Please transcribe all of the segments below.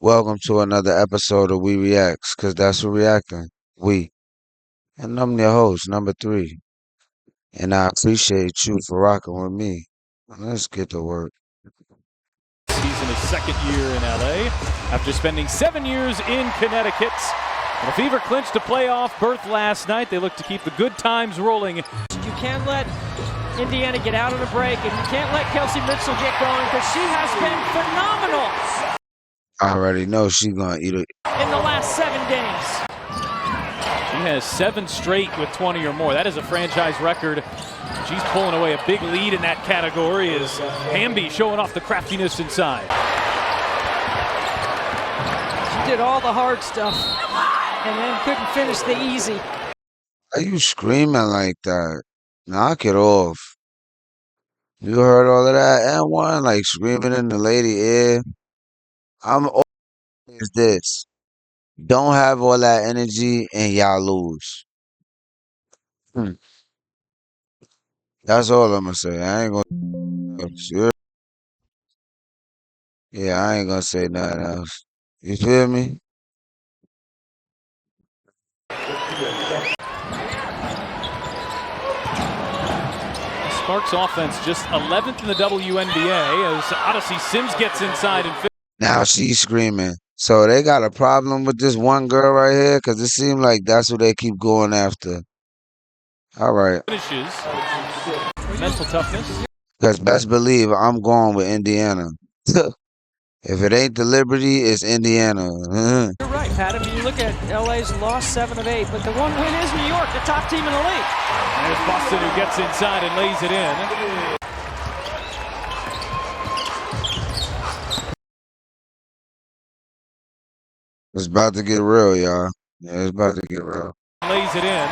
Welcome to another episode of We Reacts, cause that's what reacting. We. And I'm your host, number 3. And I appreciate you for rocking with me. Let's get to work. He's in his second year in LA after spending 7 years in Connecticut. The Fever clinched a playoff berth last night. They look to keep the good times rolling. You can't let Indiana get out on a break, and you can't let Kelsey Mitchell get going because she has been phenomenal. I already know she's gonna eat it. In the last 7 games. She has 7 straight with 20 or more. That is a franchise record. She's pulling away a big lead in that category as Hamby showing off the craftiness inside. She did all the hard stuff and then couldn't finish the easy. Why you screaming like that? Knock it off. You heard all of that? And one like screaming in the lady ear. I'm always this. Don't have all that energy and y'all lose. That's all I'm gonna say. I ain't gonna. Yeah, I ain't gonna say nothing else. You feel me? Sparks offense just 11th in the WNBA as Odyssey Sims gets inside and Now she's screaming. So they got a problem with this one girl right here? Because it seems like that's what they keep going after. All right. finishes. Mental toughness. Because best believe I'm going with Indiana. If it ain't the Liberty, it's Indiana. You're right, Pat. I mean, you look at LA's lost 7 of 8, but the one win is New York, the top team in the league. There's Boston who gets inside and lays it in. It's about to get real, y'all. Yeah, it's about to get real. Lays it in.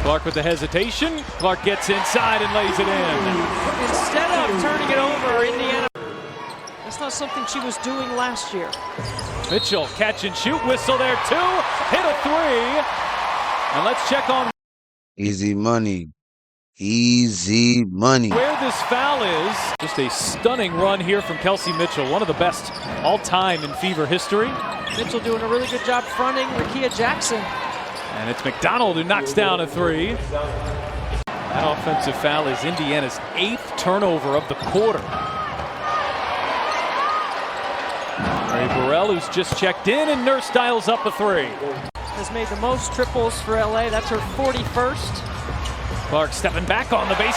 Clark with the hesitation. Clark gets inside and lays it in. Instead of turning it over, Indiana, that's not something she was doing last year. Mitchell, catch and shoot, whistle there too, hit a 3. And let's check on Easy money. Easy money. where this foul is. Just a stunning run here from Kelsey Mitchell, one of the best all-time in Fever history. Mitchell doing a really good job fronting Rickea Jackson. And it's McDonald who knocks down a 3. That offensive foul is Indiana's 8th turnover of the quarter. Ray Burrell, who's just checked in, and Nurse dials up a 3. Has made the most triples for LA. That's her 41st. Clark stepping back on the base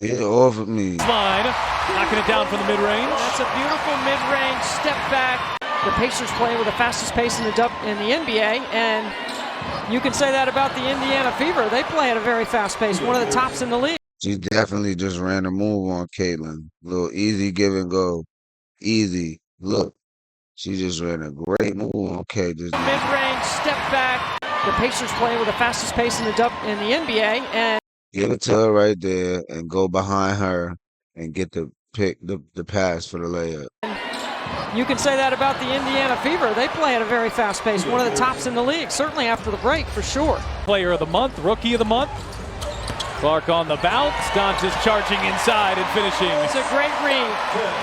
Get off of me. line, knocking it down from the mid-range. That's a beautiful mid-range step back. The Pacers playing with the fastest pace in the NBA, and you can say that about the Indiana Fever. They play at a very fast pace, one of the tops in the league. She definitely just ran a move on Caitlin. Little easy give and go. Easy. Look. She just ran a great move on K. Mid-range step back. The Pacers playing with the fastest pace in the NBA, and Give it to her right there and go behind her and get the pass for the layup. you can say that about the Indiana Fever. They play at a very fast pace, one of the tops in the league, certainly after the break for sure. Player of the month, rookie of the month. Clark on the bounce, Dantas charging inside and finishing. It's a great read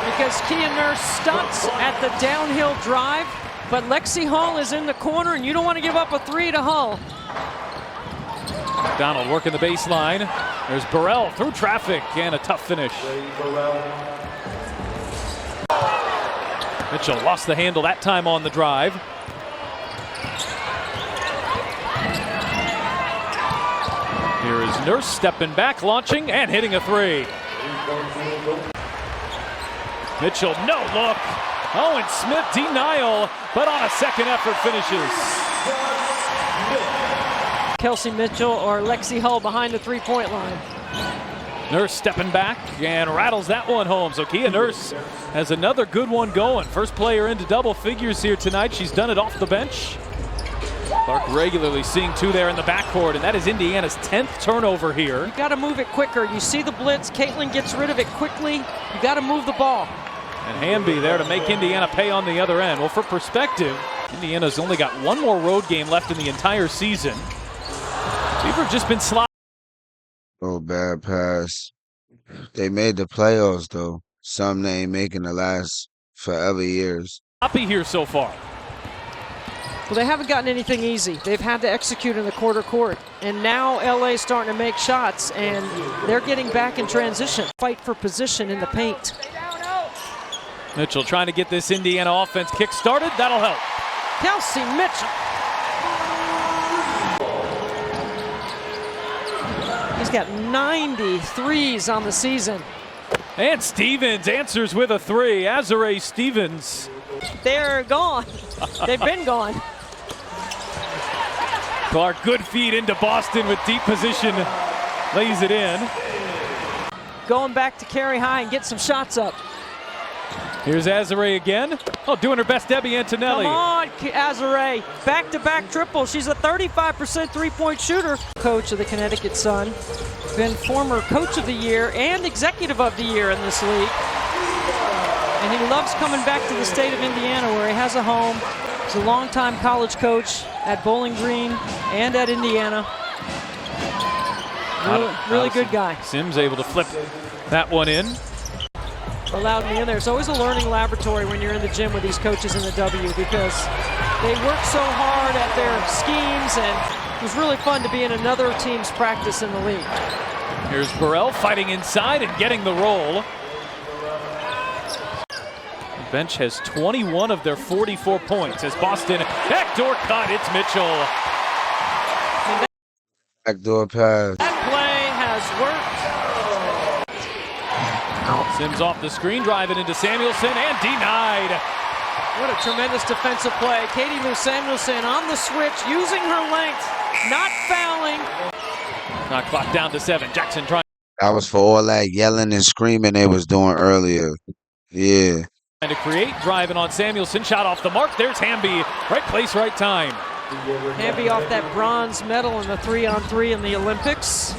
because Kia Nurse stunts at the downhill drive, but Lexi Hull is in the corner and you don't want to give up a 3 to Hull. McDonald working the baseline. There's Burrell through traffic and a tough finish. Mitchell lost the handle that time on the drive. Here is Nurse stepping back, launching, and hitting a 3. Mitchell, no look. Owen Smith, denial, but on a second effort finishes. Kelsey Mitchell or Lexi Hull behind the three-point line. Nurse stepping back and rattles that one home. So Kia Nurse has another good one going. First player into double figures here tonight. She's done it off the bench. Clark regularly seeing 2 there in the backcourt, and that is Indiana's 10th turnover here. You got to move it quicker. You see the blitz. Caitlin gets rid of it quickly. You got to move the ball. And Hamby there to make Indiana pay on the other end. Well, for perspective, Indiana's only got 1 more road game left in the entire season. Fever just been sliding. Oh, bad pass. They made the playoffs, though. something they ain't making the last forever years. Happy here so far. Well, they haven't gotten anything easy. They've had to execute in the quarter court. And now LA's starting to make shots, and they're getting back in transition. Fight for position in the paint. Mitchell trying to get this Indiana offense kick-started. That'll help. Kelsey Mitchell. He's got 93s on the season. And Stevens answers with a three. Azurá Stevens. They're gone. They've been gone. Clark, good feed into Boston with deep position. Lays it in. Going back to carry high and get some shots up. Here's Azurá again. Oh, doing her best, Debbie Antonelli. Come on, Azurá. Back-to-back triple. She's a 35% three-point shooter. Coach of the Connecticut Sun. Been former Coach of the Year and Executive of the Year in this league. And he loves coming back to the state of Indiana where he has a home. He's a longtime college coach at Bowling Green and at Indiana. Really good guy. Sims able to flip that one in. Allowed me in there. It's always a learning laboratory when you're in the gym with these coaches in the W because they work so hard at their schemes, and it was really fun to be in another team's practice in the league. Here's Burrell fighting inside and getting the roll. The bench has 21 of their 44 points as Boston backdoor cut. It's Mitchell. Backdoor pass. That play has worked. Sims off the screen, driving into Samuelson and denied. What a tremendous defensive play. Katie Lou Samuelson on the switch, using her length, not fouling. Not clock down to 7. Jackson trying That was for all that yelling and screaming they was doing earlier. Yeah. to create, driving on Samuelson, shot off the mark. There's Hamby, right place, right time. Hamby off that bronze medal in the 3-on-3 in the Olympics.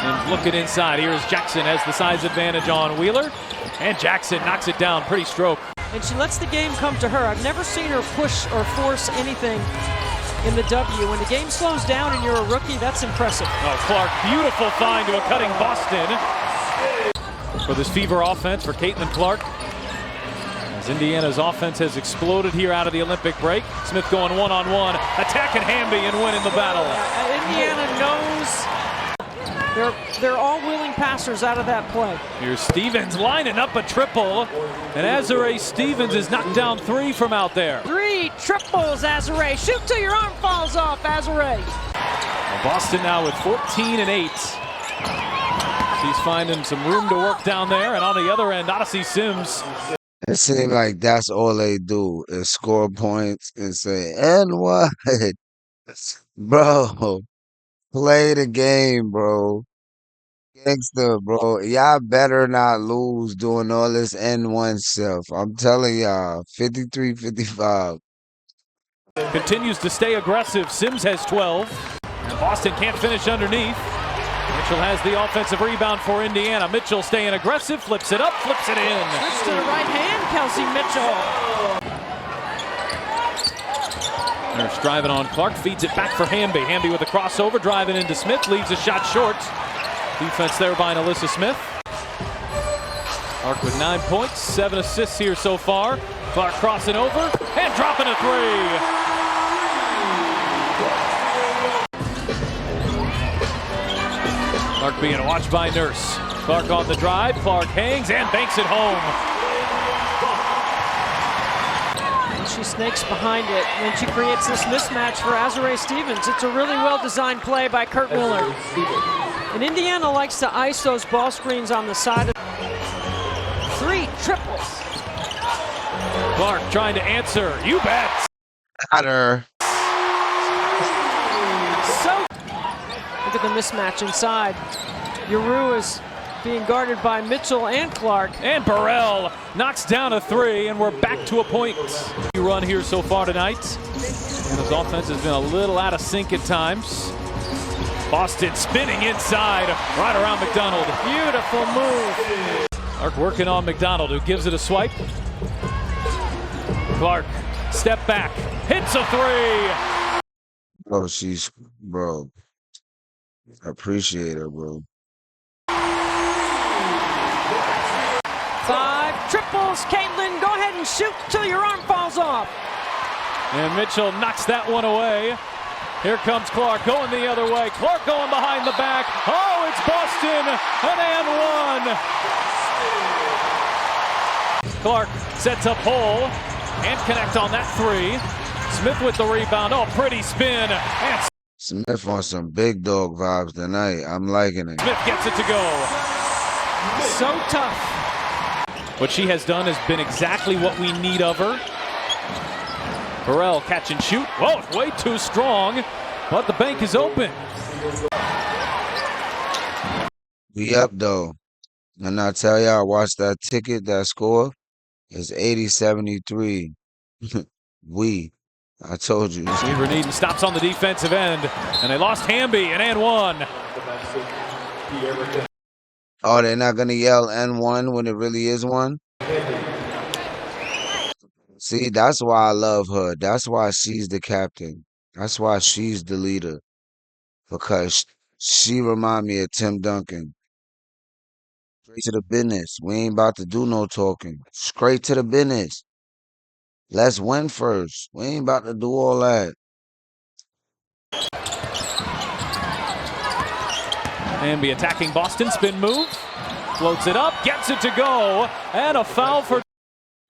Sims looking inside. Here's Jackson, has the size advantage on Wheeler. And Jackson knocks it down. Pretty stroke. And she lets the game come to her. I've never seen her push or force anything in the W. When the game slows down and you're a rookie, that's impressive. Oh, Clark, beautiful find to a cutting Boston. For this Fever offense for Caitlin Clark. As Indiana's offense has exploded here out of the Olympic break. Smith going one-on-one, attacking Hamby and winning the battle. Indiana knows they're all willing passers out of that play. Here's Stevens lining up a triple, and Azurá Stevens is knocked down 3 from out there. 3 triples, Azurá. Shoot till your arm falls off, Azurá. Well, Boston now with 14 and 8. She's finding some room to work down there, and on the other end, Odyssey Sims. It seems like that's all they do is score points and say, and what? Bro, play the game, bro. Gangster, bro. Y'all better not lose doing all this N1 stuff. I'm telling y'all, 53-55. Continues to stay aggressive. Sims has 12. And Boston can't finish underneath. Mitchell has the offensive rebound for Indiana. Mitchell staying aggressive, flips it up, flips it in. Switch to the right hand, Kelsey Mitchell. Nurse driving on Clark, feeds it back for Hamby. Hamby with a crossover, driving into Smith, leaves a shot short. Defense there by Alyssa Smith. Clark with 9 points, 7 assists here so far. Clark crossing over and dropping a 3. Clark being watched by Nurse. Clark on the drive. Clark hangs and banks it home. And she snakes behind it, and she creates this mismatch for Azurá Stevens. It's a really well-designed play by Kurt Miller. And Indiana likes to ice those ball screens on the side of 3 triples. Clark trying to answer. You bet. Got her. So, look at the mismatch inside. Yuru is being guarded by Mitchell and Clark. And Burrell knocks down a 3, and we're back to a point. Run here so far tonight. And his offense has been a little out of sync at times. Boston spinning inside, right around McDonald. Beautiful move. Clark working on McDonald, who gives it a swipe. Clark, step back, hits a 3. Bro, I appreciate her, bro. 5 triples. Caitlin, go ahead and shoot till your arm falls off. And Mitchell knocks that one away. Here comes Clark going the other way. Clark going behind the back. Oh, it's Boston, an and one. Clark sets up hole and connect on that three. Smith with the rebound. Oh, pretty spin. And Smith on some big dog vibes tonight. I'm liking it. Smith gets it to go. So tough. What she has done has been exactly what we need of her. Burrell catch and shoot. Whoa, way too strong, but the bank is open. We up though. And I tell y'all, I watched that ticket, that score is 80-73. I told you. Weaver Needham stops on the defensive end, and they lost Hamby and one. Oh, they're not gonna yell N1 when it really is one? See, that's why I love her. That's why she's the captain. That's why she's the leader. Because she remind me of Tim Duncan. Straight to the business. We ain't about to do no talking. Straight to the business. Let's win first. We ain't about to do all that. Hamby attacking Boston, spin move. Floats it up, gets it to go, and a foul for...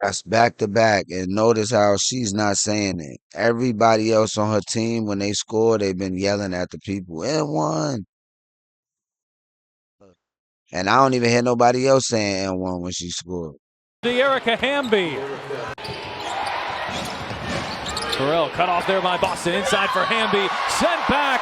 That's back to back. And notice how she's not saying it. Everybody else on her team, when they score, they've been yelling at the people. And one. And I don't even hear nobody else saying N1 when she scored. Erica Hamby. Burrell cut off there by Boston. Inside for Hamby. Sent back.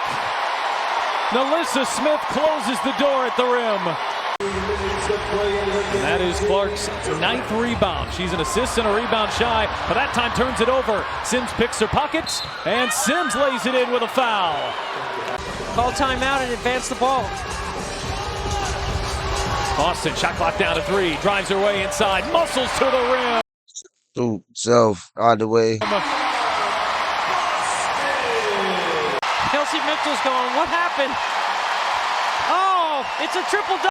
Nalissa Smith closes the door at the rim. And that is Clark's 9th rebound. She's an assist and a rebound shy, but that time turns it over. Sims picks her pockets, and Sims lays it in with a foul. Call timeout and advance the ball. Boston shot clock down to 3. Drives her way inside. Muscles to the rim. Shoot, self, out the way. Kelsey Mitchell's going, what happened? Oh, it's a triple double.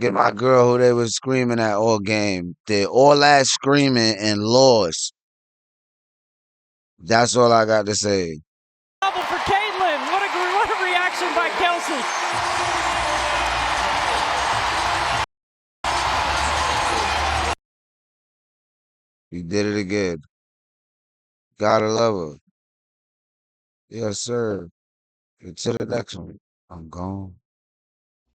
Get my girl who they was screaming at all game. Did all that screaming and lost. That's all I got to say. Double for Caitlin. What a reaction by Kelsey. He did it again. Gotta love her. Yes, sir. To the next one. I'm gone.